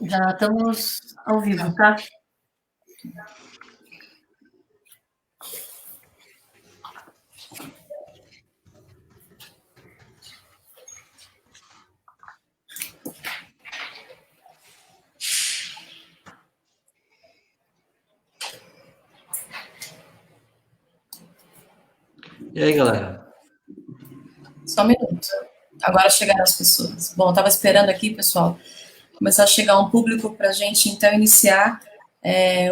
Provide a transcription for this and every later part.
Já estamos ao vivo, tá? E aí, galera? Só um minuto. Agora chegaram as pessoas. Bom, eu estava esperando aqui, pessoal, começar a chegar um público para a gente, então, iniciar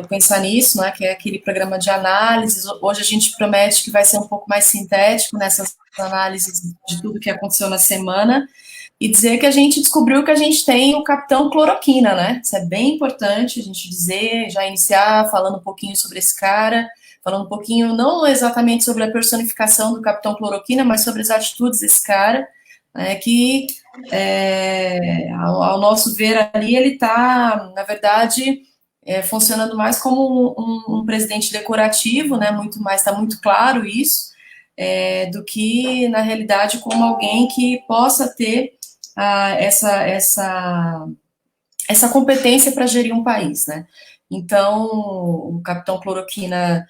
o Pensar Nisso, né, que é aquele programa de análises. Hoje a gente promete que vai ser um pouco mais sintético nessas análises de tudo que aconteceu na semana e dizer que a gente descobriu que a gente tem o Capitão Cloroquina, né? Isso é bem importante a gente dizer, já iniciar falando um pouquinho sobre esse cara, falando um pouquinho, não exatamente sobre a personificação do Capitão Cloroquina, mas sobre as atitudes desse cara, né, que, ao nosso ver ali, ele está, na verdade, funcionando mais como um presidente decorativo, né, muito mais, está muito claro isso, do que, na realidade, como alguém que possa ter essa competência para gerir um país, né? Então, o Capitão Cloroquina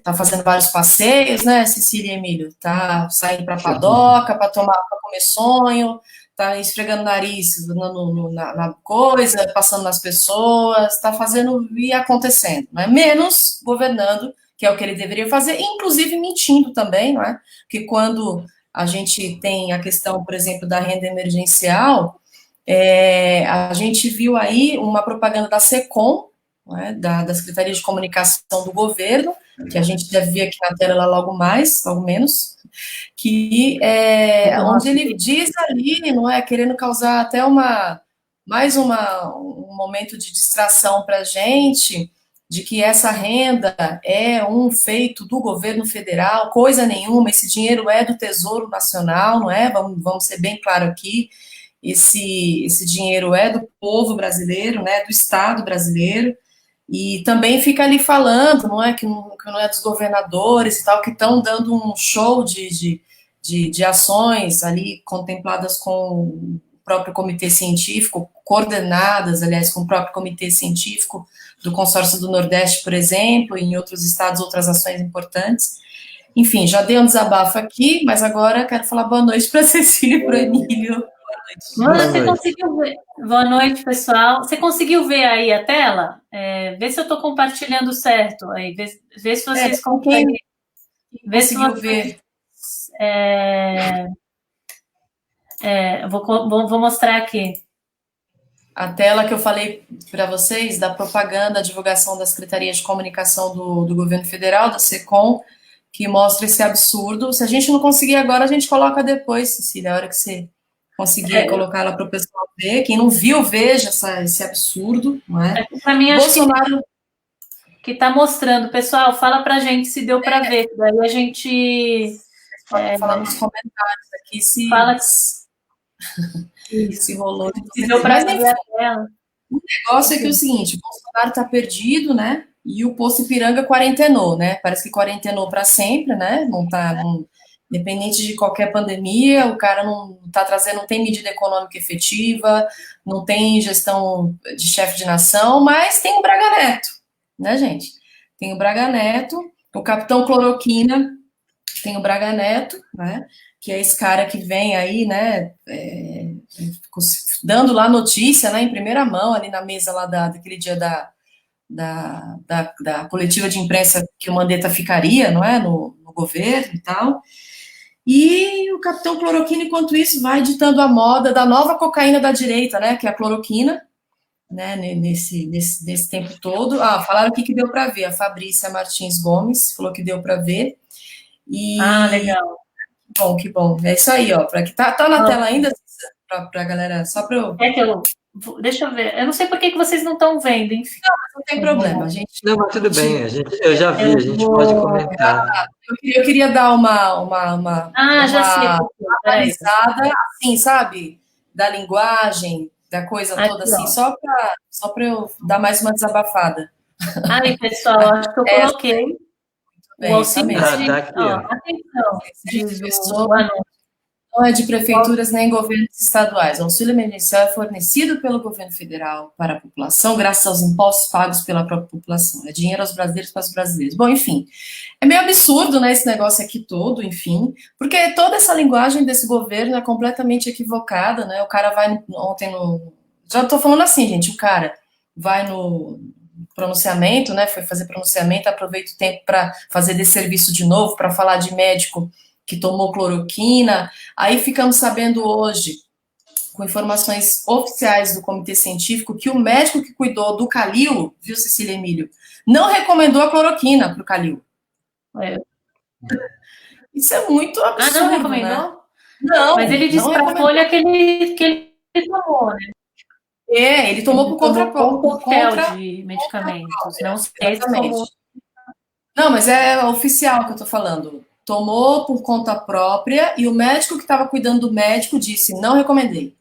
tá fazendo vários passeios, né, Cecília e Emílio? Tá saindo para padoca, para comer sonho, tá esfregando o nariz na coisa, passando nas pessoas, tá fazendo e acontecendo, né? Menos governando, que é o que ele deveria fazer, inclusive mentindo também, não é? Porque quando a gente tem a questão, por exemplo, da renda emergencial, a gente viu aí uma propaganda da SECOM, né, da Secretaria de Comunicação do Governo, que a gente deve ver aqui na tela logo mais, logo menos, que onde ele diz ali, não é, querendo causar até um momento de distração para a gente, de que essa renda é um feito do governo federal, coisa nenhuma, esse dinheiro é do Tesouro Nacional, não é? Vamos ser bem claro aqui, esse dinheiro é do povo brasileiro, né, do Estado brasileiro, e também fica ali falando, não é, que não é dos governadores e tal, que estão dando um show de ações ali contempladas com o próprio comitê científico, coordenadas, aliás, com o próprio comitê científico do consórcio do Nordeste, por exemplo, e em outros estados, outras ações importantes. Enfim, já dei um desabafo aqui, mas agora quero falar boa noite para a Cecília e para o Emílio. Você conseguiu ver? Boa noite, pessoal. Você conseguiu ver aí a tela? Vê se eu estou compartilhando certo aí. Vê se vocês conseguem. Vê se conseguiu ver. Vou mostrar aqui. A tela que eu falei para vocês, da propaganda, a divulgação da Secretaria de Comunicação do Governo Federal, da SECOM, que mostra esse absurdo. Se a gente não conseguir agora, a gente coloca depois, Cecília, a hora que você conseguir colocar ela para o pessoal ver. Quem não viu, veja esse absurdo, não é? Para mim, Bolsonaro... acho que está mostrando. Pessoal, fala para a gente se deu para ver. Daí a gente... Pode falar nos comentários aqui se... Fala... se rolou. Se deu para ver a tela. O negócio é que é o seguinte, o Bolsonaro está perdido, né? E o Poço Ipiranga quarentenou, né? Parece que quarentenou para sempre, né? Independente de qualquer pandemia, o cara não está trazendo, não tem medida econômica efetiva, não tem gestão de chefe de nação, mas tem o Braga Neto, né, gente? Tem o Braga Neto, o Capitão Cloroquina, tem o Braga Neto, né? Que é esse cara que vem aí, né, dando lá notícia, né, em primeira mão, ali na mesa lá daquele dia da coletiva de imprensa que o Mandetta ficaria, não é, no governo e tal. E o Capitão Cloroquina, enquanto isso, vai ditando a moda da nova cocaína da direita, né, que é a cloroquina, né, nesse tempo todo. Falaram aqui que deu para ver, a Fabrícia Martins Gomes falou que deu para ver. Legal. Que bom. É isso aí, ó. Para que tá na tela ainda, para a galera, só para eu... Deixa eu ver. Eu não sei por que vocês não estão vendo, enfim. Não tem problema, gente. Não, mas tudo bem, eu já vi, a gente pode comentar. Eu queria dar uma já sei. analisada, assim, sabe? Da linguagem, da coisa toda, assim, só para eu dar mais uma desabafada. Aí, pessoal, acho que eu coloquei. O auxílio tá aqui, ó. Atenção, diz o anúncio. Não é de prefeituras nem governos estaduais. O auxílio emergencial é fornecido pelo governo federal para a população, graças aos impostos pagos pela própria população. É dinheiro aos brasileiros para os brasileiros. Bom, enfim, é meio absurdo, né, esse negócio aqui todo, enfim, porque toda essa linguagem desse governo é completamente equivocada, né? O cara vai ontem no... Já estou falando assim, gente, o cara vai no pronunciamento, né, foi fazer pronunciamento, aproveita o tempo para fazer desserviço de novo, para falar de médico que tomou cloroquina. Aí ficamos sabendo hoje, com informações oficiais do comitê científico, que o médico que cuidou do Calil, viu, Cecília Emílio, não recomendou a cloroquina para o Calil. É. Isso é muito absurdo, não recomendou? Né? Não, mas ele disse para a Folha que ele tomou, né? Ele tomou por conta um coquetel de medicamentos, não sei se tomou. Não, mas é oficial que eu tô falando. Tomou por conta própria e o médico que estava cuidando do médico disse, não recomendei.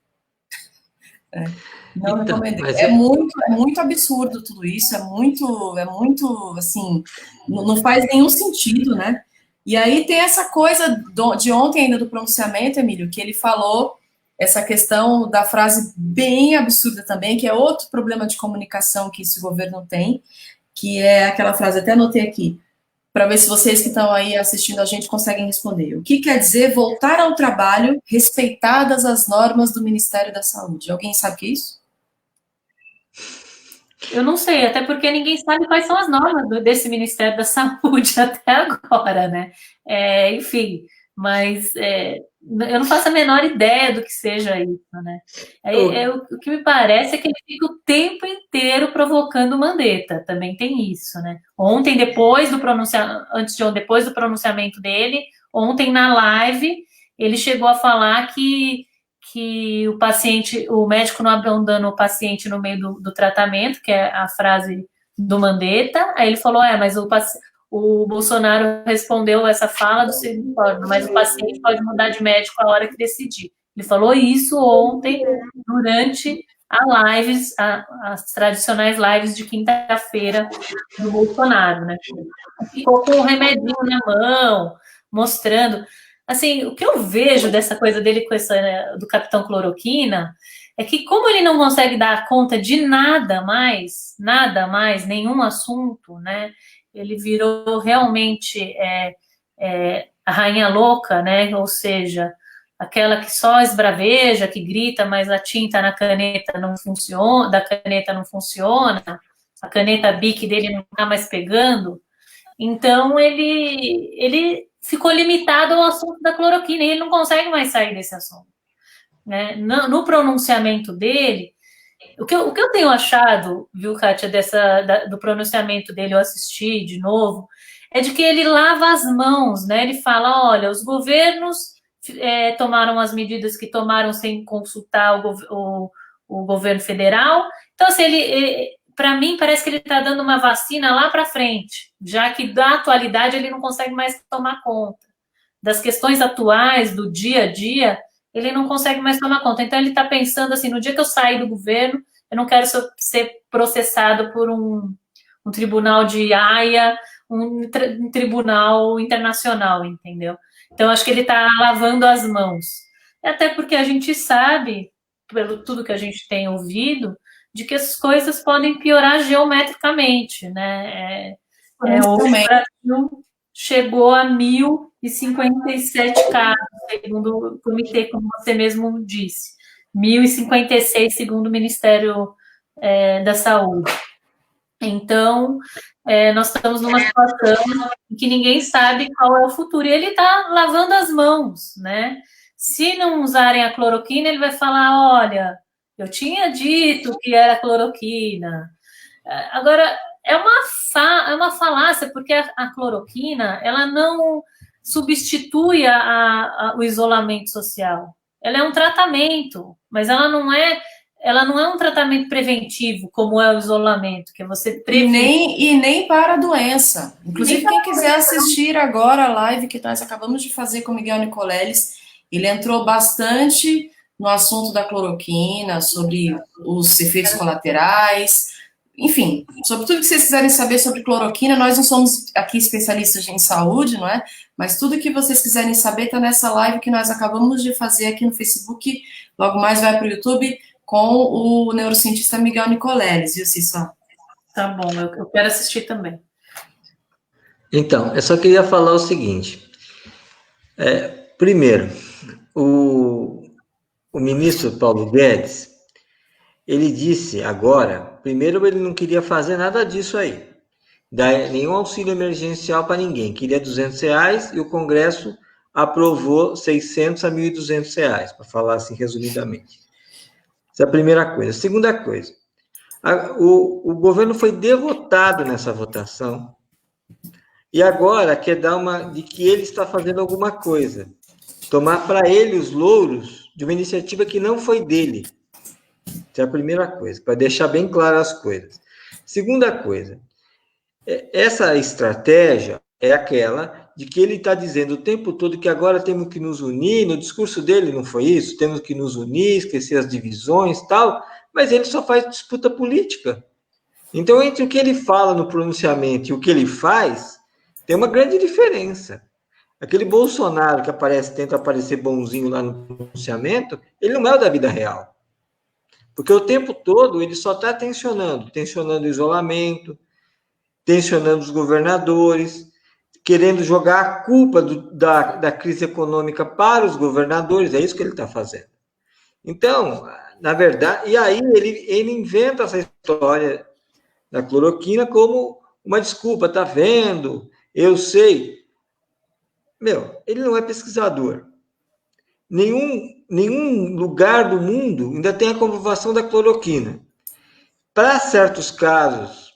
Não recomendei. É muito absurdo tudo isso, é muito, assim, não faz nenhum sentido, né? E aí tem essa coisa de ontem ainda do pronunciamento, Emílio, que ele falou essa questão da frase bem absurda também, que é outro problema de comunicação que esse governo tem, que é aquela frase, até anotei aqui, para ver se vocês que estão aí assistindo a gente conseguem responder. O que quer dizer voltar ao trabalho respeitadas as normas do Ministério da Saúde? Alguém sabe o que é isso? Eu não sei, até porque ninguém sabe quais são as normas desse Ministério da Saúde até agora, né? Enfim, mas eu não faço a menor ideia do que seja isso, né? O que me parece é que ele fica o tempo inteiro provocando o Mandetta, também tem isso, né? Ontem, depois do pronunciamento dele, ontem na live, ele chegou a falar que o médico não abandona o paciente no meio do tratamento, que é a frase do Mandetta. Aí ele falou, mas o Bolsonaro respondeu essa fala do seguinte forma, mas o paciente pode mudar de médico a hora que decidir. Ele falou isso ontem, durante as tradicionais lives de quinta-feira do Bolsonaro, né? Ficou com o remedinho na mão, mostrando... Assim, o que eu vejo dessa coisa dele do Capitão Cloroquina é que como ele não consegue dar conta de nada mais, nenhum assunto, né? Ele virou realmente a rainha louca, né? Ou seja, aquela que só esbraveja, que grita, mas a tinta na caneta não funciona, a caneta Bic dele não está mais pegando. Então ele ficou limitado ao assunto da cloroquina e ele não consegue mais sair desse assunto, né? No pronunciamento dele, o que eu tenho achado, viu, Kátia, do pronunciamento dele, eu assisti de novo, é de que ele lava as mãos, né? Ele fala, olha, os governos tomaram as medidas que tomaram sem consultar o governo federal. Então, assim, para mim, parece que ele está dando uma vacina lá para frente, já que da atualidade ele não consegue mais tomar conta. Das questões atuais, do dia a dia, ele não consegue mais tomar conta. Então, ele está pensando assim, no dia que eu sair do governo, eu não quero ser processado por um tribunal de Haia, um tribunal internacional, entendeu? Então, acho que ele está lavando as mãos. Até porque a gente sabe, pelo tudo que a gente tem ouvido, de que as coisas podem piorar geometricamente, né? Hoje o Brasil chegou a 1.057 casos, segundo o comitê, como você mesmo disse. 1.056, segundo o Ministério da Saúde. Então, nós estamos numa situação em que ninguém sabe qual é o futuro. E ele está lavando as mãos, né? Se não usarem a cloroquina, ele vai falar, olha... Eu tinha dito que era cloroquina. Agora, é uma falácia, porque a cloroquina, ela não substitui o isolamento social. Ela é um tratamento, mas ela não é um tratamento preventivo, como é o isolamento, que você previne. E nem para a doença. Inclusive, quem quiser assistir agora a live que nós acabamos de fazer com o Miguel Nicoleles, ele entrou bastante no assunto da cloroquina, sobre os efeitos colaterais, enfim, sobre tudo que vocês quiserem saber sobre cloroquina, nós não somos aqui especialistas em saúde, não é? Mas tudo que vocês quiserem saber está nessa live que nós acabamos de fazer aqui no Facebook, logo mais vai para o YouTube, com o neurocientista Miguel Nicoleles, viu, Cissa? Tá bom, eu quero assistir também. Então, eu só queria falar o seguinte. Primeiro, o ministro Paulo Guedes, ele disse agora, primeiro ele não queria fazer nada disso aí, dar nenhum auxílio emergencial para ninguém, queria R$200 e o Congresso aprovou 600 a R$1.200, para falar assim resumidamente. Essa é a primeira coisa. A segunda coisa, o governo foi derrotado nessa votação e agora quer dar de que ele está fazendo alguma coisa, tomar para ele os louros de uma iniciativa que não foi dele. Essa é a primeira coisa, para deixar bem claras as coisas. Segunda coisa, essa estratégia é aquela de que ele está dizendo o tempo todo que agora temos que nos unir, no discurso dele não foi isso, temos que nos unir, esquecer as divisões e tal, mas ele só faz disputa política. Então, entre o que ele fala no pronunciamento e o que ele faz, tem uma grande diferença. Aquele Bolsonaro que tenta aparecer bonzinho lá no pronunciamento, ele não é o da vida real. Porque o tempo todo ele só está tensionando o isolamento, tensionando os governadores, querendo jogar a culpa da crise econômica para os governadores, é isso que ele está fazendo. Então, na verdade, e aí ele inventa essa história da cloroquina como uma desculpa, tá vendo? Eu sei. Ele não é pesquisador. Nenhum lugar do mundo ainda tem a comprovação da cloroquina. Para certos casos,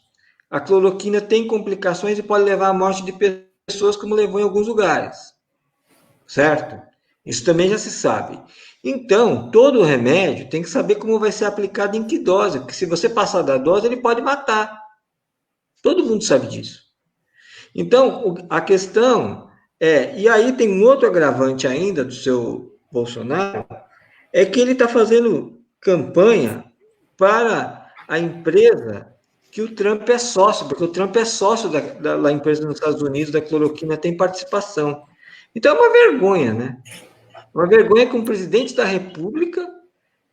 a cloroquina tem complicações e pode levar à morte de pessoas, como levou em alguns lugares. Certo? Isso também já se sabe. Então, todo remédio tem que saber como vai ser aplicado em que dose, porque se você passar da dose, ele pode matar. Todo mundo sabe disso. Então, a questão e aí tem um outro agravante ainda do seu Bolsonaro, é que ele está fazendo campanha para a empresa que o Trump é sócio, porque o Trump é sócio da empresa nos Estados Unidos, da cloroquina, tem participação. Então é uma vergonha, né? Uma vergonha que um presidente da República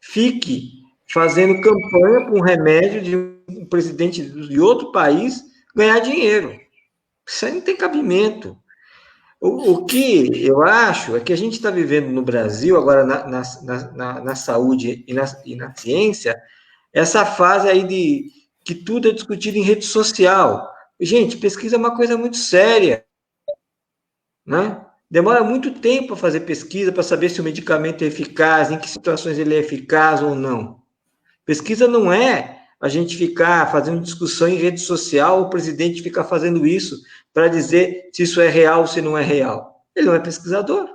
fique fazendo campanha para um remédio de um presidente de outro país ganhar dinheiro. Isso aí não tem cabimento. O que eu acho é que a gente está vivendo no Brasil, agora na saúde e na ciência, essa fase aí de que tudo é discutido em rede social. Gente, pesquisa é uma coisa muito séria, né? Demora muito tempo para fazer pesquisa, para saber se o medicamento é eficaz, em que situações ele é eficaz ou não. Pesquisa não é a gente ficar fazendo discussão em rede social, o presidente ficar fazendo isso para dizer se isso é real ou se não é real. Ele não é pesquisador.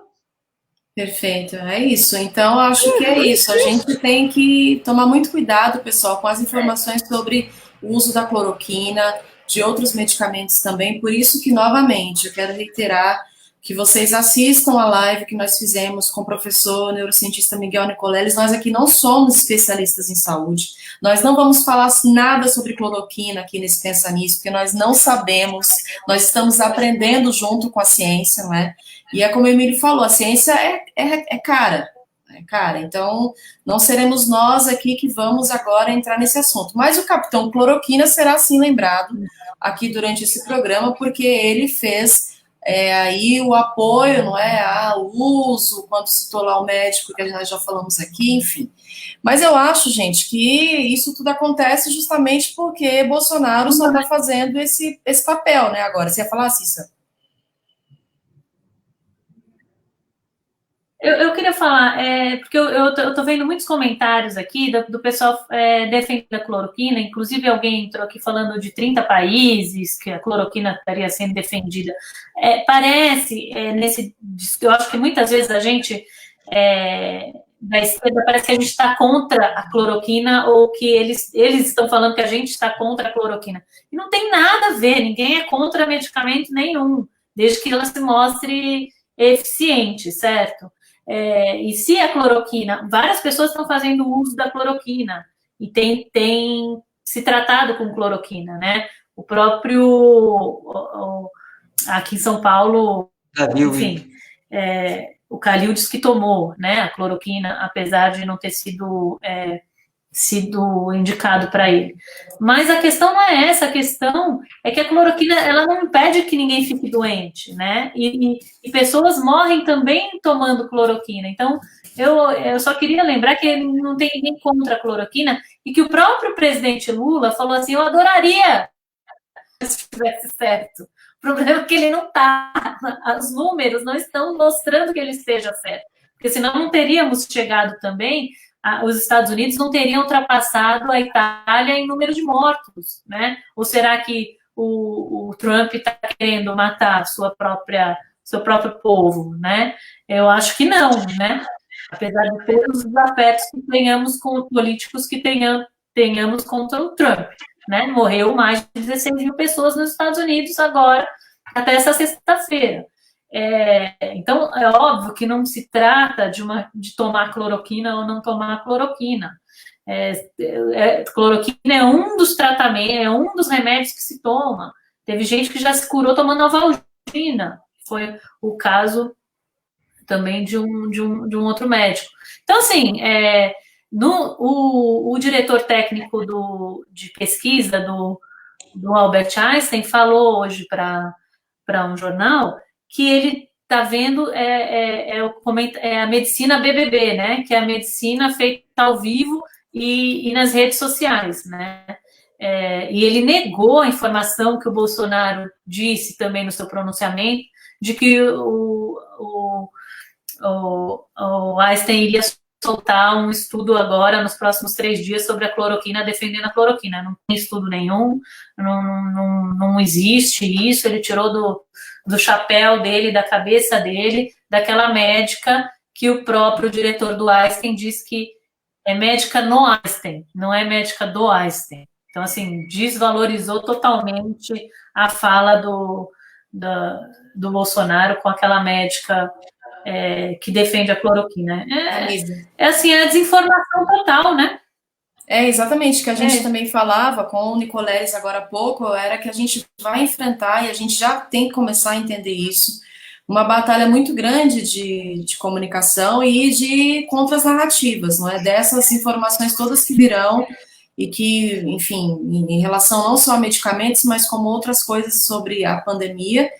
Perfeito, é isso. Então, acho que é isso. A gente tem que tomar muito cuidado, pessoal, com as informações sobre o uso da cloroquina, de outros medicamentos também. Por isso que, novamente, eu quero reiterar que vocês assistam a live que nós fizemos com o professor neurocientista Miguel Nicoleles. Nós aqui não somos especialistas em saúde. Nós não vamos falar nada sobre cloroquina aqui nesse Pensa Nisso, porque nós não sabemos, nós estamos aprendendo junto com a ciência, não é? E é como o Emílio falou, a ciência é cara. É cara. Então, não seremos nós aqui que vamos agora entrar nesse assunto. Mas o Capitão Cloroquina será, sim, lembrado aqui durante esse programa, porque ele fez aí o apoio, não é, ao uso, quando citou lá o médico, que nós já falamos aqui, enfim. Mas eu acho, gente, que isso tudo acontece justamente porque Bolsonaro só está fazendo esse papel, né, agora. Você ia falar, Cissa? Eu queria falar, porque eu tô vendo muitos comentários aqui do pessoal defendendo a cloroquina, inclusive alguém entrou aqui falando de 30 países que a cloroquina estaria sendo defendida. Parece, eu acho que muitas vezes a gente da esquerda parece que a gente está contra a cloroquina ou que eles estão falando que a gente está contra a cloroquina. E não tem nada a ver, ninguém é contra medicamento nenhum, desde que ela se mostre eficiente, certo? E se a cloroquina, várias pessoas estão fazendo uso da cloroquina e tem se tratado com cloroquina, né? O próprio, aqui em São Paulo, enfim, o Calil diz que tomou, né, a cloroquina, apesar de não ter sido indicado para ele. Mas a questão não é essa, a questão é que a cloroquina, ela não impede que ninguém fique doente, né? E pessoas morrem também tomando cloroquina. Então, eu só queria lembrar que não tem ninguém contra a cloroquina e que o próprio presidente Lula falou assim, eu adoraria se estivesse certo. O problema é que ele não está. Os números não estão mostrando que ele esteja certo. Porque senão não teríamos chegado também, os Estados Unidos não teriam ultrapassado a Itália em número de mortos, né? Ou será que o Trump está querendo matar seu próprio povo, né? Eu acho que não, né? Apesar de todos os afetos que tenhamos com os políticos que tenhamos contra o Trump, né? Morreu mais de 16 mil pessoas nos Estados Unidos agora, até essa sexta-feira. Então, é óbvio que não se trata de tomar cloroquina ou não tomar cloroquina. Cloroquina é um dos tratamentos, é um dos remédios que se toma. Teve gente que já se curou tomando Novalgina. Foi o caso também de um outro médico. Então, assim, o diretor técnico de pesquisa do Albert Einstein falou hoje para um jornal que ele está vendo a medicina BBB, né? Que é a medicina feita ao vivo e nas redes sociais, né? E ele negou a informação que o Bolsonaro disse também no seu pronunciamento de que o Einstein iria soltar um estudo agora, nos próximos 3 dias, sobre a cloroquina, defendendo a cloroquina. Não tem estudo nenhum, não existe isso, ele tirou do chapéu dele, da cabeça dele, daquela médica que o próprio diretor do Einstein diz que é médica no Einstein, não é médica do Einstein. Então, assim, desvalorizou totalmente a fala do Bolsonaro com aquela médica que defende a cloroquina. Assim, é a desinformação total, né? Exatamente, que a gente também falava com o Nicoleles agora há pouco, era que a gente vai enfrentar, e a gente já tem que começar a entender isso, uma batalha muito grande de comunicação e de contras-narrativas, não é? Dessas informações todas que virão e que, enfim, em relação não só a medicamentos, mas como outras coisas sobre a pandemia.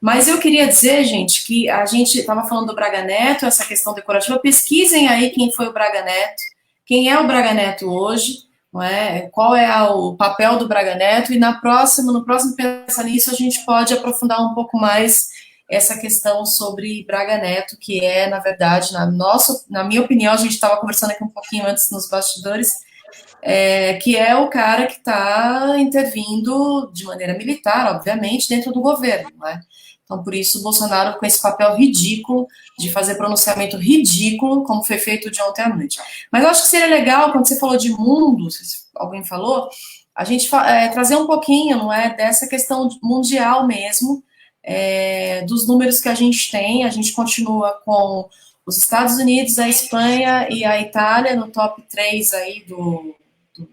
Mas eu queria dizer, gente, que a gente estava falando do Braga Neto, essa questão decorativa, pesquisem aí quem foi o Braga Neto, quem é o Braga Neto hoje, não é? Qual é o papel do Braga Neto, e no próximo Pensar Nisso, a gente pode aprofundar um pouco mais essa questão sobre Braga Neto, que é, na verdade, na minha opinião, a gente estava conversando aqui um pouquinho antes nos bastidores, que é o cara que está intervindo de maneira militar, obviamente, dentro do governo, não é? Então, por isso, o Bolsonaro com esse papel ridículo, de fazer pronunciamento ridículo, como foi feito de ontem à noite. Mas eu acho que seria legal, quando você falou de mundo, se alguém falou, a gente trazer um pouquinho, não é, dessa questão mundial mesmo, dos números que a gente continua com os Estados Unidos, a Espanha e a Itália no top 3 aí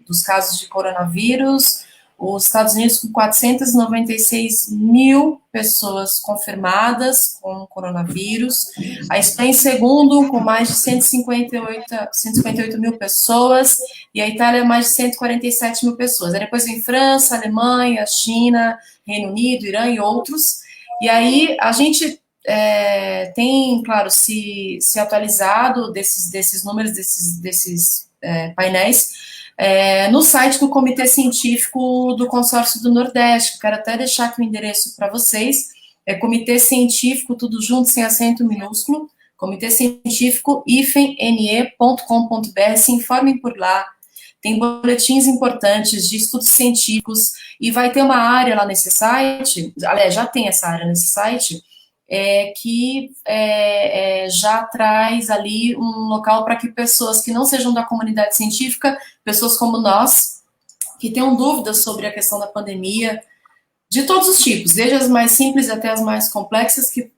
dos casos de coronavírus, os Estados Unidos com 496 mil pessoas confirmadas com coronavírus, a Espanha em segundo com mais de 158 mil pessoas, e a Itália mais de 147 mil pessoas. Aí depois vem França, Alemanha, China, Reino Unido, Irã e outros. E aí a gente tem, claro, se atualizado desses números, desses painéis, no site do Comitê Científico do Consórcio do Nordeste. Quero até deixar aqui o endereço para vocês. Comitê Científico, tudo junto, sem acento minúsculo, Comitê Científico, ifene.com.br, se informem por lá. Tem boletins importantes de estudos científicos, e vai ter uma área lá nesse site, aliás, já tem essa área nesse site, que já traz ali um local para que pessoas que não sejam da comunidade científica, pessoas como nós, que tenham dúvidas sobre a questão da pandemia, de todos os tipos, desde as mais simples até as mais complexas, que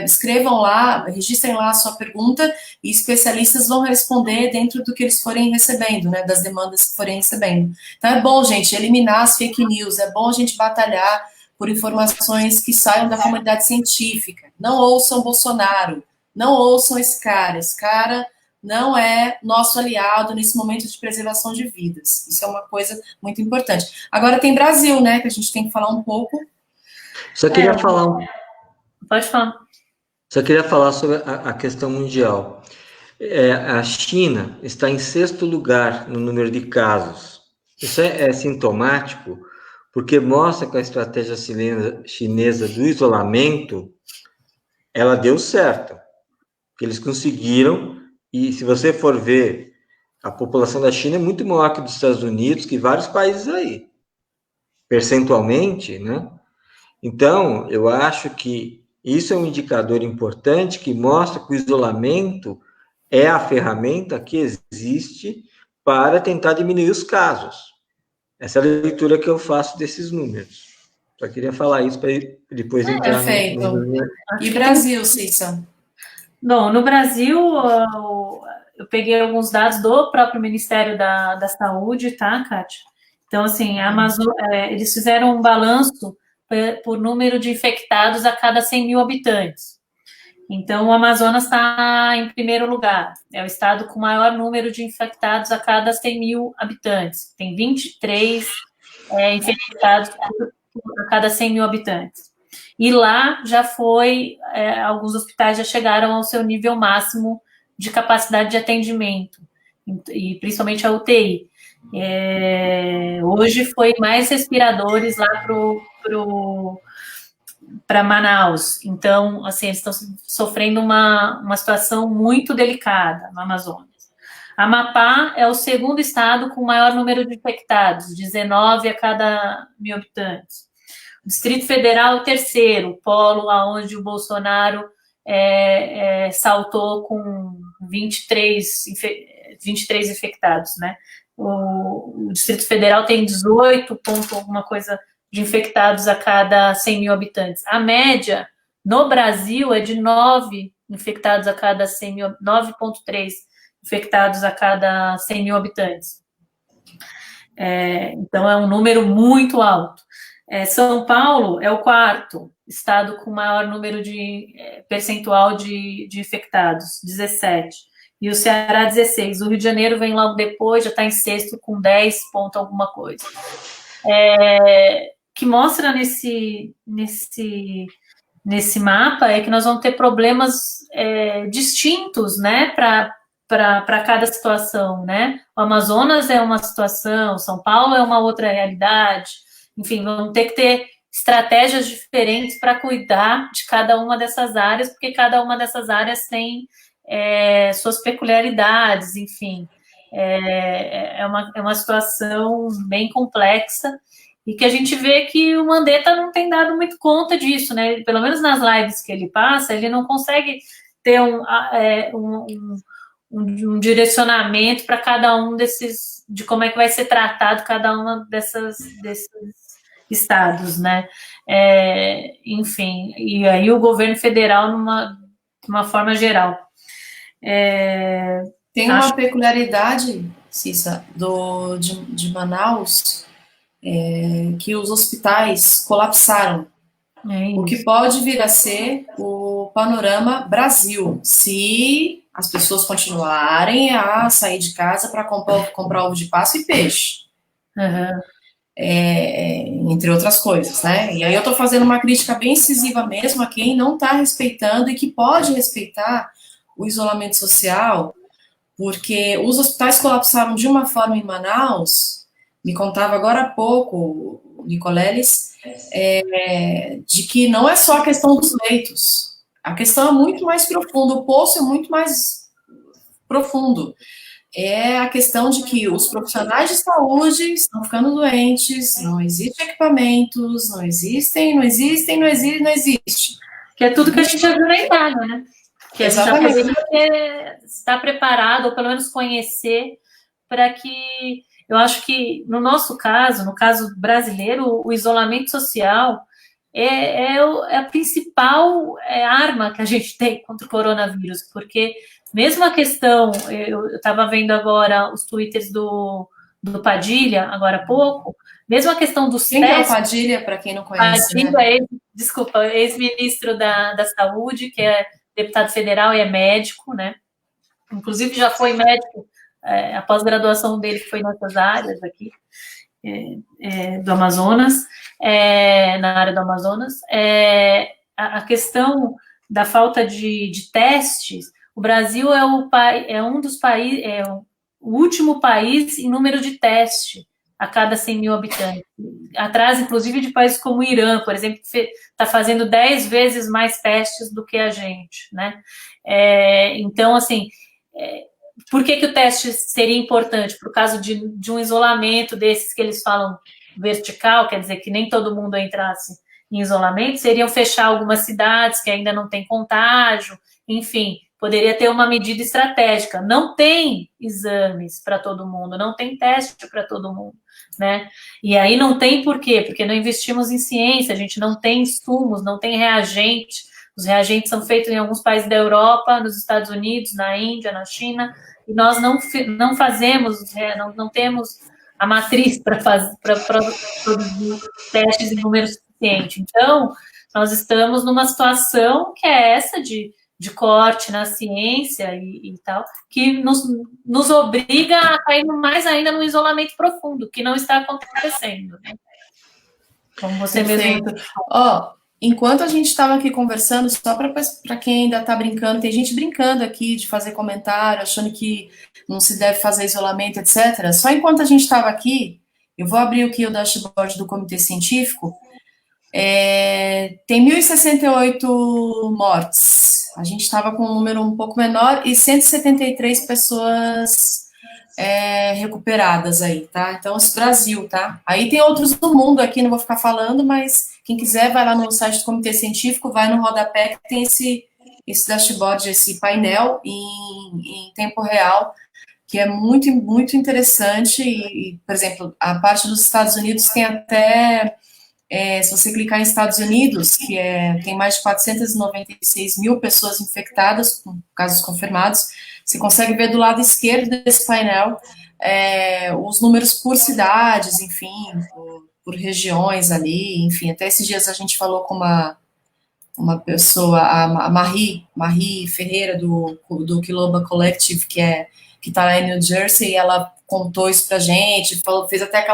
escrevam lá, registrem lá a sua pergunta e especialistas vão responder dentro do que eles forem recebendo, né, das demandas que forem recebendo. Então é bom, gente, eliminar as fake news, é bom a gente batalhar por informações que saiam da comunidade científica. Não ouçam Bolsonaro, não ouçam esse cara não é nosso aliado nesse momento de preservação de vidas. Isso é uma coisa muito importante. Agora tem Brasil, né, que a gente tem que falar um pouco. Só queria falar Pode falar. Só queria falar sobre a questão mundial. A China está em 6º lugar no número de casos. Isso é sintomático, porque mostra que a estratégia chinesa do isolamento, ela deu certo. Que eles conseguiram, e se você for ver, a população da China é muito maior que dos Estados Unidos, que vários países aí, percentualmente, né? Então, eu acho que isso é um indicador importante que mostra que o isolamento é a ferramenta que existe para tentar diminuir os casos. Essa é a leitura que eu faço desses números. Só queria falar isso para depois entrar Perfeito. no... E Brasil, Cissa? Bom, no Brasil, eu peguei alguns dados do próprio Ministério da Saúde, tá, Kátia? Então, assim, a eles fizeram um balanço por número de infectados a cada 100 mil habitantes. Então, o Amazonas está em primeiro lugar. É o estado com maior número de infectados a cada 100 mil habitantes. Tem 23 infectados a cada 100 mil habitantes. E lá já alguns hospitais já chegaram ao seu nível máximo de capacidade de atendimento, e principalmente a UTI. Hoje foi mais respiradores lá para Manaus. Então, assim, eles estão sofrendo uma situação muito delicada no Amazonas. Amapá é o 2º estado com maior número de infectados, 19 a cada 1.000 habitantes. O Distrito Federal é o 3º, polo onde o Bolsonaro saltou com 23 infectados, né? O Distrito Federal tem 18 ponto alguma coisa de infectados a cada 100 mil habitantes. A média no Brasil é de 9 infectados a cada 100 mil, 9,3 infectados a cada 100 mil habitantes. Então, é um número muito alto. São Paulo é o 4º estado com maior número de percentual de infectados, 17. E o Ceará, 16. O Rio de Janeiro vem logo depois, já está em 6º com 10 ponto alguma coisa. Que mostra nesse mapa é que nós vamos ter problemas distintos, né, para cada situação, né? O Amazonas é uma situação, São Paulo é uma outra realidade. Enfim, vamos ter que ter estratégias diferentes para cuidar de cada uma dessas áreas, porque cada uma dessas áreas tem suas peculiaridades, enfim. É uma situação bem complexa e que a gente vê que o Mandetta não tem dado muito conta disso, né? Pelo menos nas lives que ele passa, ele não consegue ter um direcionamento para cada um de como é que vai ser tratado cada uma desses estados, né? Enfim, e aí o governo federal de uma forma geral. Tem uma peculiaridade, Cissa, de Manaus, que os hospitais colapsaram. O que pode vir a ser o panorama Brasil, se as pessoas continuarem a sair de casa para comprar ovo de Páscoa e peixe. Uhum. Entre outras coisas, né? E aí eu estou fazendo uma crítica bem incisiva mesmo a quem não está respeitando e que pode respeitar o isolamento social, porque os hospitais colapsaram de uma forma em Manaus, me contava agora há pouco o Nicoleles, de que não é só a questão dos leitos, a questão é muito mais profunda, o poço é muito mais profundo. É a questão de que os profissionais de saúde estão ficando doentes, não existem equipamentos, não existe. Que é tudo que a gente já viu na Itália, né? Que a gente já poderia estar preparado, ou pelo menos conhecer, para que... Eu acho que, no nosso caso, no caso brasileiro, o isolamento social, é a principal arma que a gente tem contra o coronavírus, porque mesmo a questão, eu estava vendo agora os twitters do Padilha, agora há pouco, mesmo a questão dos Quem testes... que é o Padilha, para quem não conhece, Padilha né? desculpa, ex-ministro da Saúde, que é deputado federal e é médico, né? Inclusive já foi médico, a pós-graduação dele foi nessas áreas aqui, do Amazonas, na área do Amazonas. A questão da falta de testes, o Brasil é um dos países, o último país em número de teste a cada 100 mil habitantes. Atrás, inclusive, de países como o Irã, por exemplo, que está fazendo 10 vezes mais testes do que a gente, né? Então, assim, por que o teste seria importante? Por causa de um isolamento desses que eles falam vertical, quer dizer, que nem todo mundo entrasse em isolamento, seriam fechar algumas cidades que ainda não tem contágio, enfim, poderia ter uma medida estratégica. Não tem exames para todo mundo, não tem teste para todo mundo, né? E aí não tem por quê? Porque não investimos em ciência, a gente não tem insumos, não tem reagente. Os reagentes são feitos em alguns países da Europa, nos Estados Unidos, na Índia, na China, e nós não fazemos, não temos a matriz para produzir testes em número suficiente. Então, nós estamos numa situação que é essa de corte na ciência e tal, que nos obriga a cair mais ainda no isolamento profundo, que não está acontecendo, né? Como você mesmo... Enquanto a gente estava aqui conversando, só para quem ainda está brincando, tem gente brincando aqui de fazer comentário, achando que não se deve fazer isolamento, etc. Só enquanto a gente estava aqui, eu vou abrir aqui o dashboard do Comitê Científico, tem 1.068 mortes. A gente estava com um número um pouco menor e 173 pessoas recuperadas aí, tá? Então, esse Brasil, tá? Aí tem outros do mundo aqui, não vou ficar falando, mas quem quiser vai lá no site do Comitê Científico, vai no rodapé que tem esse dashboard, esse painel em tempo real, que é muito, muito interessante e, por exemplo, a parte dos Estados Unidos tem até, se você clicar em Estados Unidos, que tem mais de 496 mil pessoas infectadas, com casos confirmados, você consegue ver do lado esquerdo desse painel os números por cidades, enfim, por regiões ali, enfim, até esses dias a gente falou com uma pessoa, a Marie Ferreira, do Quilomba Collective, que está lá em New Jersey, e ela contou isso pra gente, fez até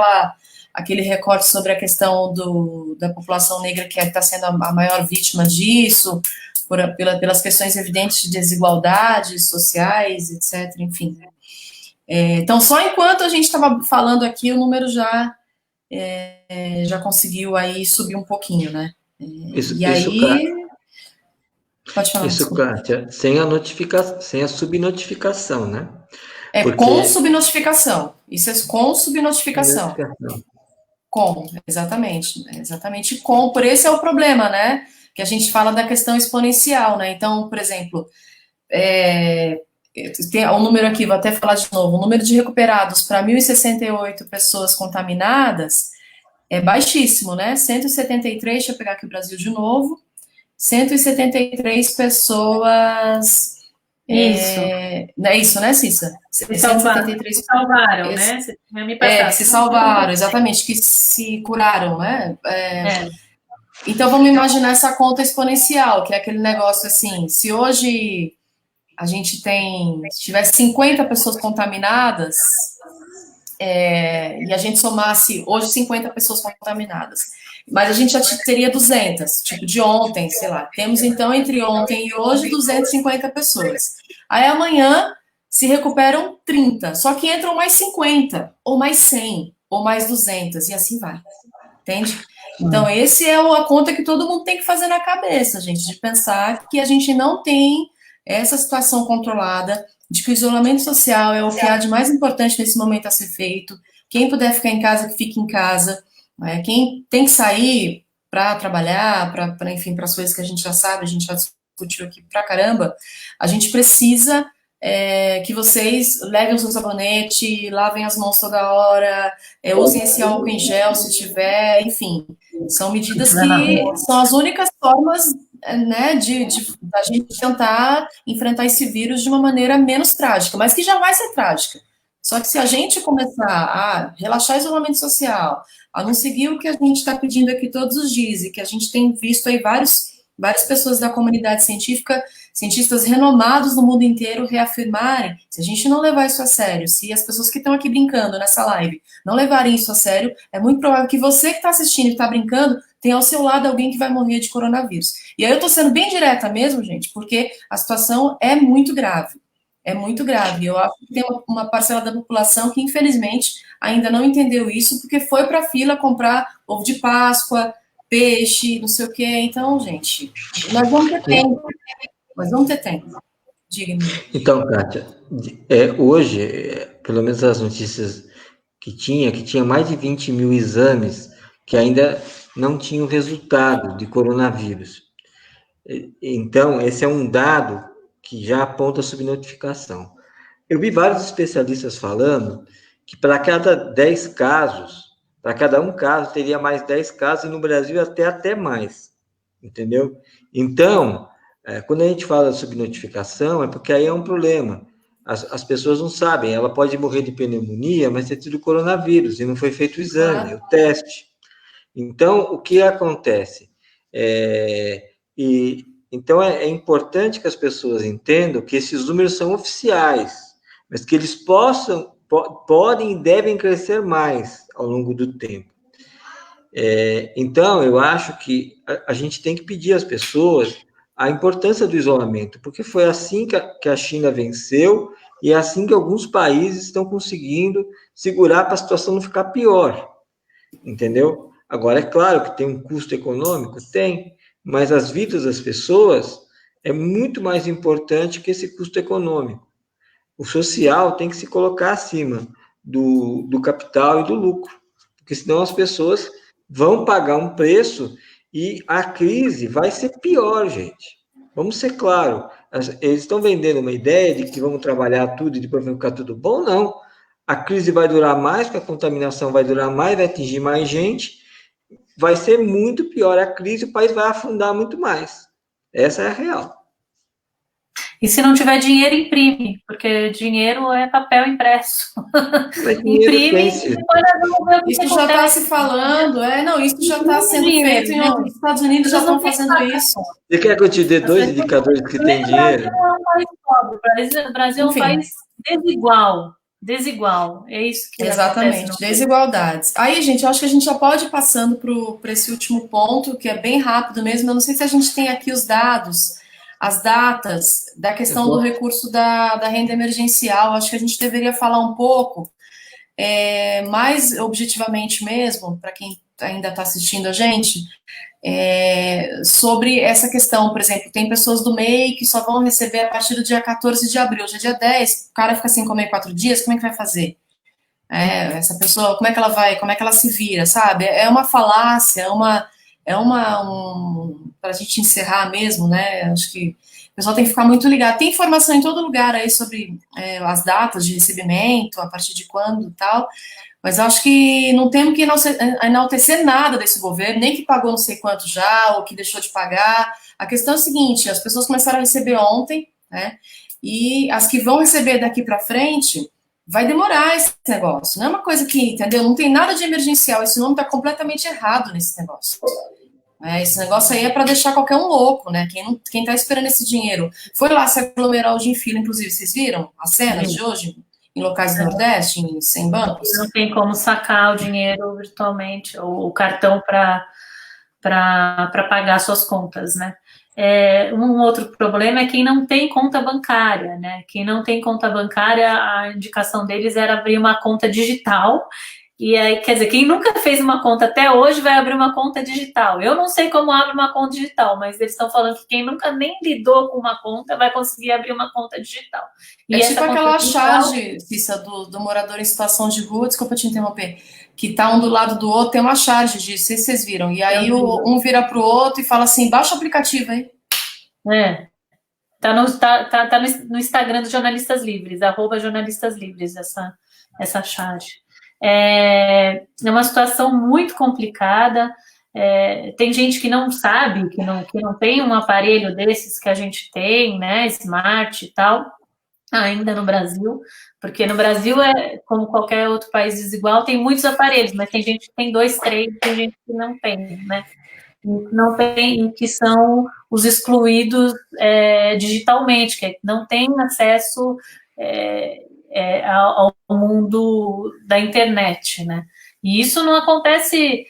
aquele recorte sobre a questão da população negra que está sendo a maior vítima disso, pelas questões evidentes de desigualdades sociais, etc., enfim. Então, só enquanto a gente estava falando aqui, o número já conseguiu aí subir um pouquinho, né? Pode falar. Isso, Kátia, sem a subnotificação, né? Com subnotificação. Isso é com subnotificação. Exatamente com. Por esse é o problema, né? Que a gente fala da questão exponencial, né? Então, por exemplo, tem um número aqui, vou até falar de novo, o número de recuperados para 1.068 pessoas contaminadas é baixíssimo, né? 173, deixa eu pegar aqui o Brasil de novo, 173 pessoas... Isso. É isso, né, Cissa? Se salvaram, né? Que se salvaram, exatamente, que se curaram, né? Então, vamos imaginar essa conta exponencial, que é aquele negócio assim, se hoje a gente se tivesse 50 pessoas contaminadas, e a gente somasse hoje 50 pessoas contaminadas, mas a gente já teria 200, tipo de ontem, sei lá. Temos, então, entre ontem e hoje, 250 pessoas. Aí, amanhã, se recuperam 30, só que entram mais 50, ou mais 100, ou mais 200, e assim vai. Entende? Então, esse é a conta que todo mundo tem que fazer na cabeça, gente, de pensar que a gente não tem essa situação controlada, de que o isolamento social é o que há de mais importante nesse momento a ser feito. Quem puder ficar em casa, que fique em casa. Quem tem que sair para trabalhar, enfim, para as coisas que a gente já sabe, a gente já discutiu aqui pra caramba, a gente precisa que vocês levem o seu sabonete, lavem as mãos toda hora, usem esse álcool em gel se tiver, enfim. São medidas que são as únicas formas, né, da gente tentar enfrentar esse vírus de uma maneira menos trágica, mas que já vai ser trágica. Só que se a gente começar a relaxar o isolamento social, a não seguir o que a gente está pedindo aqui todos os dias, e que a gente tem visto aí várias pessoas da comunidade científica, cientistas renomados no mundo inteiro reafirmarem, se a gente não levar isso a sério, se as pessoas que estão aqui brincando nessa live não levarem isso a sério, é muito provável que você que está assistindo e está brincando tenha ao seu lado alguém que vai morrer de coronavírus. E aí eu estou sendo bem direta mesmo, gente, porque a situação é muito grave. É muito grave. Eu acho que tem uma parcela da população que, infelizmente, ainda não entendeu isso, porque foi para a fila comprar ovo de Páscoa, peixe, não sei o quê. Então, gente, nós vamos ter tempo. Nós vamos ter tempo. Diga-me. Então, Kátia, hoje, pelo menos as notícias que tinha mais de 20 mil exames que ainda não tinham resultado de coronavírus. Então, esse é um dado que já aponta subnotificação. Eu vi vários especialistas falando que para cada 10 casos, para cada um caso, teria mais 10 casos, e no Brasil até mais, entendeu? Então, quando a gente fala de subnotificação, é porque aí é um problema. As pessoas não sabem, ela pode morrer de pneumonia, mas ter tido coronavírus, e não foi feito o exame, o teste. Então, o que acontece? Então, é importante que as pessoas entendam que esses números são oficiais, mas que eles podem e devem crescer mais ao longo do tempo. Então, eu acho que a gente tem que pedir às pessoas a importância do isolamento, porque foi assim que a China venceu, e é assim que alguns países estão conseguindo segurar para a situação não ficar pior, entendeu? Agora, é claro que tem um custo econômico, tem, mas as vidas das pessoas é muito mais importante que esse custo econômico. O social tem que se colocar acima do capital e do lucro, porque senão as pessoas vão pagar um preço e a crise vai ser pior, gente. Vamos ser claros, eles estão vendendo uma ideia de que vamos trabalhar tudo e depois vai ficar tudo bom, não. A crise vai durar mais, porque a contaminação vai durar mais, vai atingir mais gente, vai ser muito pior a crise, o país vai afundar muito mais. Essa é a real. E se não tiver dinheiro, imprime, porque dinheiro é papel impresso. Imprime. Isso já está se falando, isso já está sendo feito em outros Estados Unidos, já estão fazendo isso. Você quer que eu te dê 2 indicadores que tem dinheiro? O Brasil é um país pobre, o Brasil é um país desigual. É isso que exatamente, desigualdades. Aí, gente, eu acho que a gente já pode ir passando para esse último ponto, que é bem rápido mesmo. Eu não sei se a gente tem aqui os dados, as datas da questão do recurso da renda emergencial. Acho que a gente deveria falar um pouco, mais objetivamente mesmo, para quem ainda está assistindo a gente, sobre essa questão. Por exemplo, tem pessoas do MEI que só vão receber a partir do dia 14 de abril, hoje é dia 10, o cara fica sem comer 4 dias, como é que vai fazer? Essa pessoa, como é que ela se vira, sabe? É uma falácia, para a gente encerrar mesmo, né? Acho que o pessoal tem que ficar muito ligado. Tem informação em todo lugar aí sobre as datas de recebimento, a partir de quando e tal, mas acho que não temos que enaltecer nada desse governo, nem que pagou não sei quanto já, ou que deixou de pagar. A questão é a seguinte, as pessoas começaram a receber ontem, né? E as que vão receber daqui para frente, vai demorar esse negócio. Não é uma coisa que, entendeu? Não tem nada de emergencial, esse nome está completamente errado nesse negócio. Esse negócio aí é para deixar qualquer um louco, né? Quem está esperando esse dinheiro. Foi lá se aglomerar hoje em fila, inclusive, vocês viram as cenas de hoje? Em locais do Nordeste, sem bancos? Não tem como sacar o dinheiro virtualmente, ou o cartão para pagar suas contas, né? Um outro problema é quem não tem conta bancária, né? Quem não tem conta bancária, a indicação deles era abrir uma conta digital. E aí, quer dizer, quem nunca fez uma conta até hoje vai abrir uma conta digital. Eu não sei como abre uma conta digital, mas eles estão falando que quem nunca nem lidou com uma conta vai conseguir abrir uma conta digital. E tipo aquela charge, Cissa, do morador em situação de rua, desculpa te interromper, que tá um do lado do outro, tem uma charge disso, não sei se vocês viram. E aí um vira pro outro e fala assim, baixa o aplicativo aí. no Instagram dos Jornalistas Livres, @jornalistas livres, essa charge. É uma situação muito complicada. Tem gente que não sabe, que não tem um aparelho desses que a gente tem, né, smart e tal, ainda no Brasil, porque no Brasil como qualquer outro país desigual, tem muitos aparelhos, mas tem gente que tem 2, 3, tem gente que não tem, né? Não tem, que são os excluídos digitalmente, que não têm acesso ao mundo da internet, né? E isso não acontece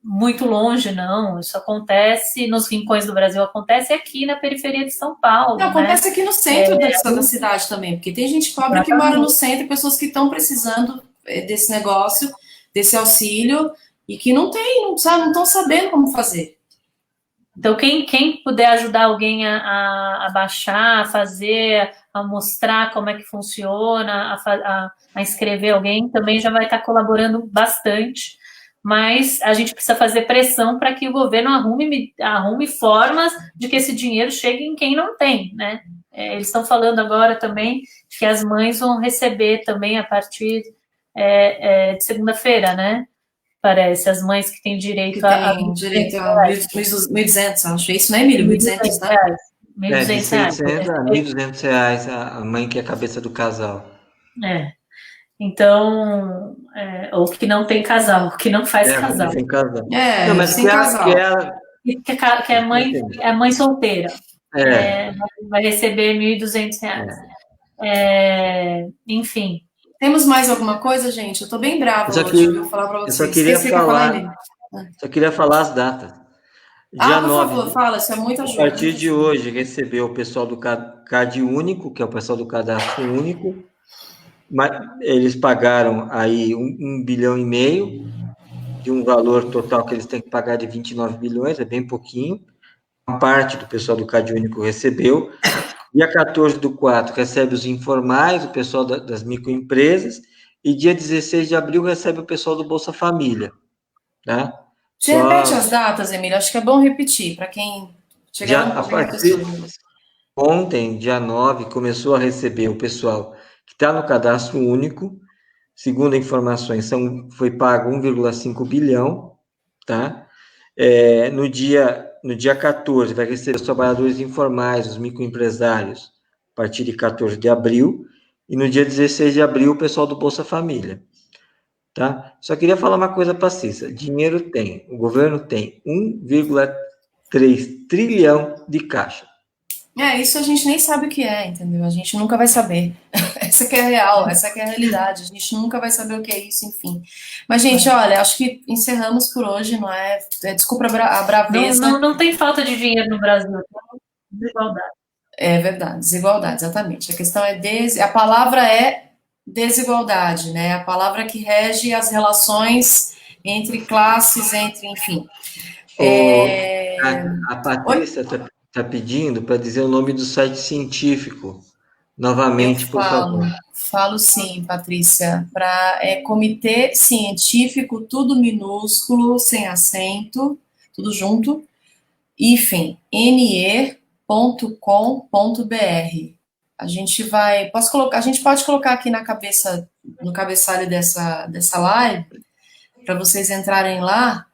muito longe, não. Isso acontece nos rincões do Brasil, acontece aqui na periferia de São Paulo. Não, acontece aqui no centro da cidade também, porque tem gente pobre que mora no centro, pessoas que estão precisando desse negócio, desse auxílio, e que não estão sabendo como fazer. Então, quem puder ajudar alguém a baixar, a fazer, a mostrar como é que funciona, a inscrever alguém, também já vai estar colaborando bastante. Mas a gente precisa fazer pressão para que o governo arrume formas de que esse dinheiro chegue em quem não tem, né? Eles estão falando agora também que as mães vão receber também a partir de segunda-feira, né? Parece, as mães que têm direito a 1.200, acho. Isso, né, Emílio? 1.200, né? R$1.200 a R$1.200 a mãe que é a cabeça do casal. Então, ou que não tem casal, que não faz casal. Sem casal. Não, mas sem casal. Que é mãe solteira. Vai receber R$1.200. Enfim. Temos mais alguma coisa, gente? Eu tô bem brava hoje, vou falar para vocês. Só queria falar as datas. Dia 9, por favor, fala, isso é muita ajuda. A partir de hoje, recebeu o pessoal do CAD Único, que é o pessoal do Cadastro Único. Eles pagaram aí 1,5 bilhão, de um valor total que eles têm que pagar de 29 bilhões, é bem pouquinho. Uma parte do pessoal do CAD Único recebeu. Dia 14/4 recebe os informais, o pessoal das microempresas, e dia 16 de abril recebe o pessoal do Bolsa Família. Tá? Você repete as datas, Emílio, acho que é bom repetir, para quem chegar a partir ontem, dia 9, começou a receber o pessoal que está no Cadastro Único, segundo informações, foi pago 1,5 bilhão, tá? No dia 14, vai receber os trabalhadores informais, os microempresários, a partir de 14 de abril, e no dia 16 de abril, o pessoal do Bolsa Família. Tá? Só queria falar uma coisa para a Cissa. Dinheiro tem, o governo tem 1,3 trilhão de caixa. Isso a gente nem sabe o que é, entendeu? A gente nunca vai saber. Essa que é a real, essa que é a realidade. A gente nunca vai saber o que é isso, enfim. Mas, gente, olha, acho que encerramos por hoje, não é? Desculpa a braveza. Não tem falta de dinheiro no Brasil, tem desigualdade. É verdade, desigualdade, exatamente. A questão a palavra é desigualdade, né? A palavra que rege as relações entre classes, enfim. A Patrícia está pedindo para dizer o nome do site científico. Novamente, por favor. Falo sim, Patrícia. Comitê Científico, tudo minúsculo, sem acento, tudo junto, ne.com.br. A gente pode colocar aqui no cabeçalho dessa live, para vocês entrarem lá.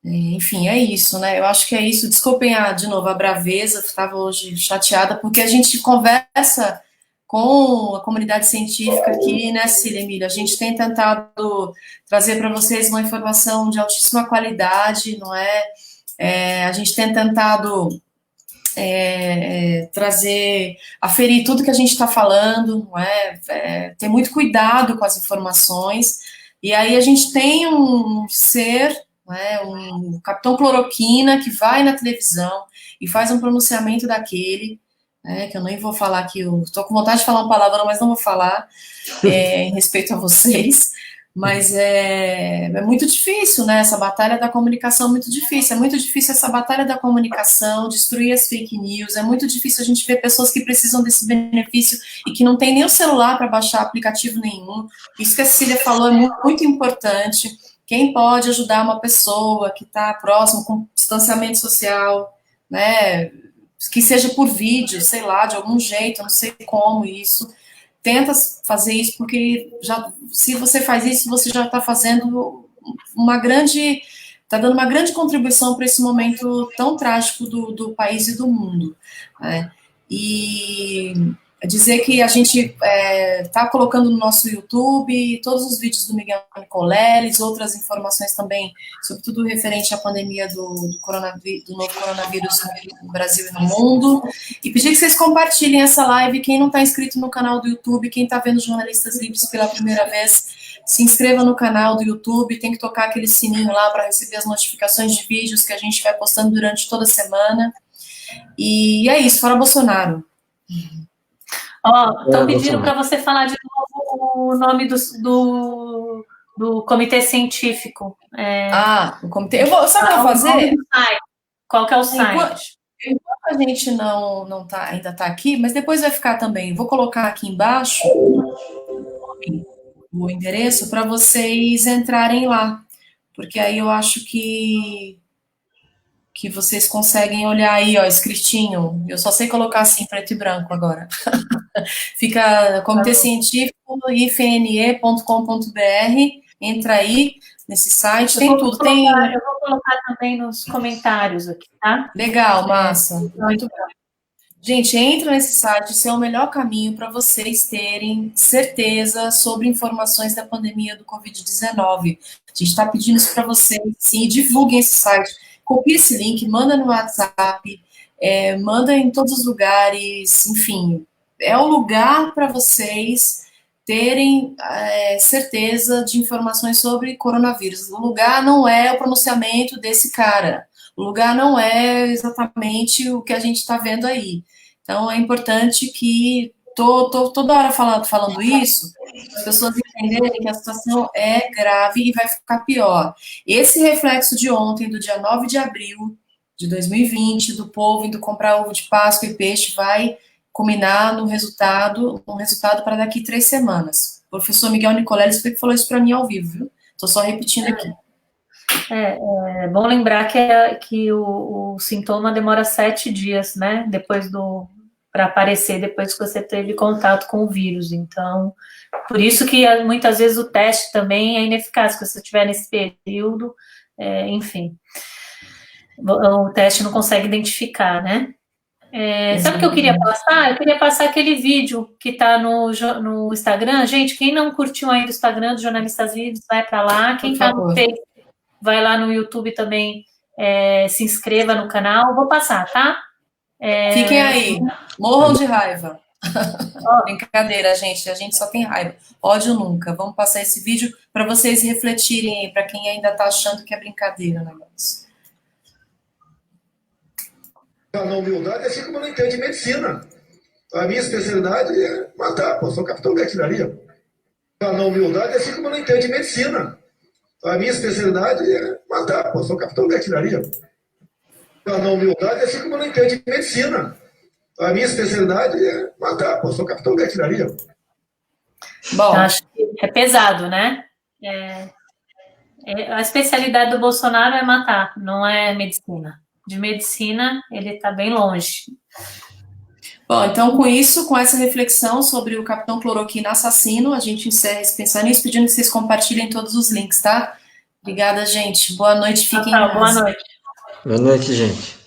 Enfim, é isso, né? Eu acho que é isso. Desculpem, de novo, a braveza, estava hoje chateada, porque a gente conversa com a comunidade científica aqui, né, Cília, Emília? A gente tem tentado trazer para vocês uma informação de altíssima qualidade, não é? A gente tem tentado aferir tudo que a gente está falando, não é? Ter muito cuidado com as informações, e aí a gente tem um ser, um Capitão Cloroquina que vai na televisão e faz um pronunciamento daquele, que eu nem vou falar aqui, eu estou com vontade de falar uma palavra, mas não vou falar, em respeito a vocês, mas é muito difícil, né? Essa batalha da comunicação é muito difícil essa batalha da comunicação, destruir as fake news, é muito difícil a gente ver pessoas que precisam desse benefício e que não tem nem o celular para baixar aplicativo nenhum. Isso que a Cília falou é muito importante. Quem pode ajudar uma pessoa que está próximo, com distanciamento social, né? que seja por vídeo, sei lá, de algum jeito, eu não sei como isso. Tenta fazer isso, porque se você faz isso, você já está fazendo está dando uma grande contribuição para esse momento tão trágico do país e do mundo, né? E dizer que a gente está colocando no nosso YouTube todos os vídeos do Miguel Nicoleles, outras informações também, sobretudo referente à pandemia do novo coronavírus no Brasil e no mundo, e pedir que vocês compartilhem essa live. Quem não está inscrito no canal do YouTube, quem está vendo Jornalistas Livres pela primeira vez, se inscreva no canal do YouTube, tem que tocar aquele sininho lá para receber as notificações de vídeos que a gente vai postando durante toda a semana. E é isso, fora Bolsonaro. Estão pedindo para você falar de novo o nome do comitê científico. O comitê. Sabe o que eu vou fazer? Qual que é o site? Enquanto a gente ainda está aqui, mas depois vai ficar também. Vou colocar aqui embaixo o endereço para vocês entrarem lá, porque aí eu acho que vocês conseguem olhar aí, ó, escritinho. Eu só sei colocar assim, preto e branco agora. Fica Comitê Científico, ifne.com.br, entra aí nesse site, tem tudo. Eu vou colocar também nos comentários aqui, tá? Legal, massa. Muito bom. Gente, entra nesse site, esse é o melhor caminho para vocês terem certeza sobre informações da pandemia do Covid-19. A gente está pedindo isso para vocês, sim, divulguem esse site. Copie esse link, manda no WhatsApp, manda em todos os lugares, enfim, é o lugar para vocês terem certeza de informações sobre coronavírus. O lugar não é o pronunciamento desse cara, o lugar não é exatamente o que a gente está vendo aí. Então, é importante que, tô toda hora falando isso, as pessoas entenderem que a situação é grave e vai ficar pior. Esse reflexo de ontem, do dia 9 de abril de 2020, do povo indo comprar ovo de Páscoa e peixe, vai culminar no resultado para daqui 3 semanas. O professor Miguel Nicoleles falou isso para mim ao vivo, viu? Estou só repetindo aqui. É bom lembrar que o sintoma demora 7 dias, né? Para aparecer depois que você teve contato com o vírus. Então, por isso que muitas vezes o teste também é ineficaz, se você estiver nesse período, enfim, o teste não consegue identificar, né? Sabe o que eu queria passar? Eu queria passar aquele vídeo que está no Instagram. Gente, quem não curtiu ainda o Instagram do Jornalistas Livres, vai para lá. Quem está no Facebook, vai lá no YouTube também, se inscreva no canal. Vou passar, tá? Fiquem aí, morram de raiva. Brincadeira, gente, a gente só tem raiva. Ódio nunca. Vamos passar esse vídeo para vocês refletirem aí, para quem ainda está achando que é brincadeira o negócio. Na humildade, assim como eu não entendo de medicina. A minha especialidade é matar, sou capitão de artilharia. Na humildade, assim como eu não entendo de medicina. A minha especialidade é matar, sou capitão de artilharia. Na humildade, assim como eu não entendo de medicina. A minha especialidade é matar, sou capitão de artilharia. Bom, acho que é pesado, né? A especialidade do Bolsonaro é matar, não é medicina. De medicina, ele está bem longe. Bom, então com isso, com essa reflexão sobre o Capitão Cloroquina assassino, a gente encerra esse Pensar Nisso, pedindo que vocês compartilhem todos os links, tá? Obrigada, gente. Boa noite, fiquem em casa. Boa noite. Boa noite, gente.